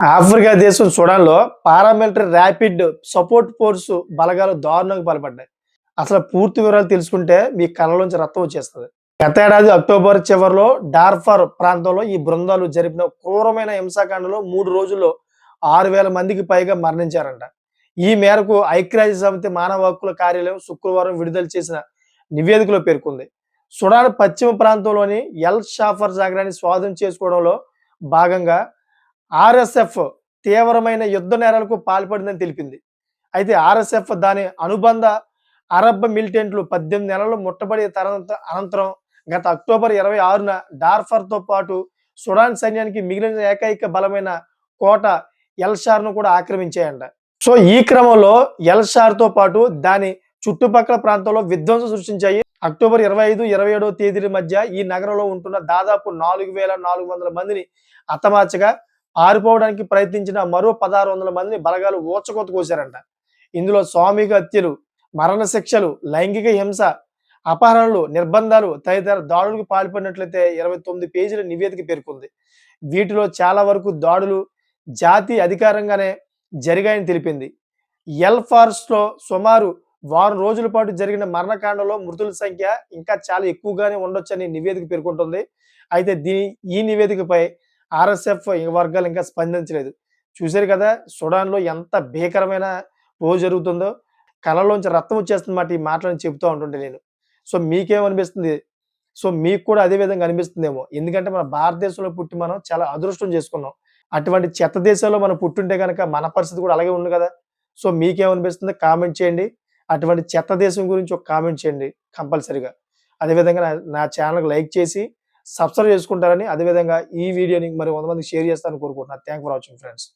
Africa దేశం సుడాన్‌లో paramilitary rapid support force బలగాలు దారుణంగా బలపడ్డాయి. అసలు పూర్తి వివరాలు తెలుసుకుంటే మీ కళ్ళలోంచి రక్తం వచ్చేస్తది. గత ఏడాది అక్టోబర్ చివరిలో డార్ఫర్ ప్రాంతంలో ఈ బృందాలు జరిపిన క్రూరమైన హింసాకాండలో 3 రోజుల్లో 6,000 మందికి పైగా మరణించారంట. ఈ మేరకు ఐక్యరాజ్య సమితి మానవ హక్కుల కార్యాలయం శుక్రవారం విడుదల చేసిన నివేదికలో పేర్కొంది. సుడాన్ పశ్చిమ ప్రాంతంలోని ఎల్ షాఫర్ నగరాన్ని స్వాధీనం చేసుకోవడంలో భాగంగా ఆర్ఎస్ఎఫ్ తీవ్రమైన యుద్ధ నేరాలకు పాల్పడిందని తెలిపింది. అయితే ఆర్ఎస్ఎఫ్ దాని అనుబంధ అరబ్ మిలిటెంట్లు 18 నెలలు ముట్టబడి అనంతరం గత అక్టోబర్ 26న డార్ఫర్తో పాటు సుడాన్ సైన్యానికి మిగిలిన ఏకైక బలమైన కోట ఎల్షార్ను కూడా ఆక్రమించాయంట. సో ఈ క్రమంలో ఎల్షార్తో పాటు దాని చుట్టుపక్కల ప్రాంతంలో విధ్వంసం సృష్టించాయి. అక్టోబర్ 25, 27వ తేదీల మధ్య ఈ నగరంలో ఉంటున్న దాదాపు 4,400 మందిని హతమార్చగా పారిపోవడానికి ప్రయత్నించిన మరో 1,600 మందిని బలగాలు ఊచకోత కోశారంట. ఇందులో సామూహిక హత్యలు, మరణ శిక్షలు, లైంగిక హింస, అపహరణలు, నిర్బంధాలు తదితర దాడులకు పాల్పడినట్లయితే 29 పేజీల నివేదిక పేర్కొంది. వీటిలో చాలా వరకు దాడులు జాతీయ అధికారంగానే జరిగాయని తెలిపింది. ఎల్ఫార్స్లో సుమారు వారం రోజుల పాటు జరిగిన మరణకాండలో మృతుల సంఖ్య ఇంకా చాలా ఎక్కువగానే ఉండొచ్చని నివేదిక పేర్కొంటుంది. అయితే ఈ నివేదికపై ఆర్ఎస్ఎఫ్ వర్గాలు ఇంకా స్పందించలేదు. చూశారు కదా సుడాన్‌లో ఎంత భీకరమైన పోరు జరుగుతుందో. కళ్ళలోంచి రక్తం వచ్చేస్తుందన్నమాట ఈ మాటలను చెప్తూ ఉంటుంటే నేను. సో మీకేమనిపిస్తుంది? సో మీకు కూడా అదే విధంగా అనిపిస్తుందేమో. ఎందుకంటే మన భారతదేశంలో పుట్టి మనం చాలా అదృష్టం చేసుకున్నాం. అటువంటి చెత్త దేశాల్లో మనం పుట్టుంటే గనక మన పరిస్థితి కూడా అలాగే ఉండు కదా! సో మీకేమనిపిస్తుందో కామెంట్ చేయండి. అటువంటి చెత్త దేశం గురించి ఒక కామెంట్ చేయండి కంపల్సరీగా. అదేవిధంగా నా ఛానెల్‌కి లైక్ చేసి సబ్స్క్రైబ్ చేసుకుంటారని, అదేవిధంగా ఈ వీడియోని మరి 100 మందికి షేర్ చేస్తారని కోరుకుంటున్నాను. Thank for watching friends.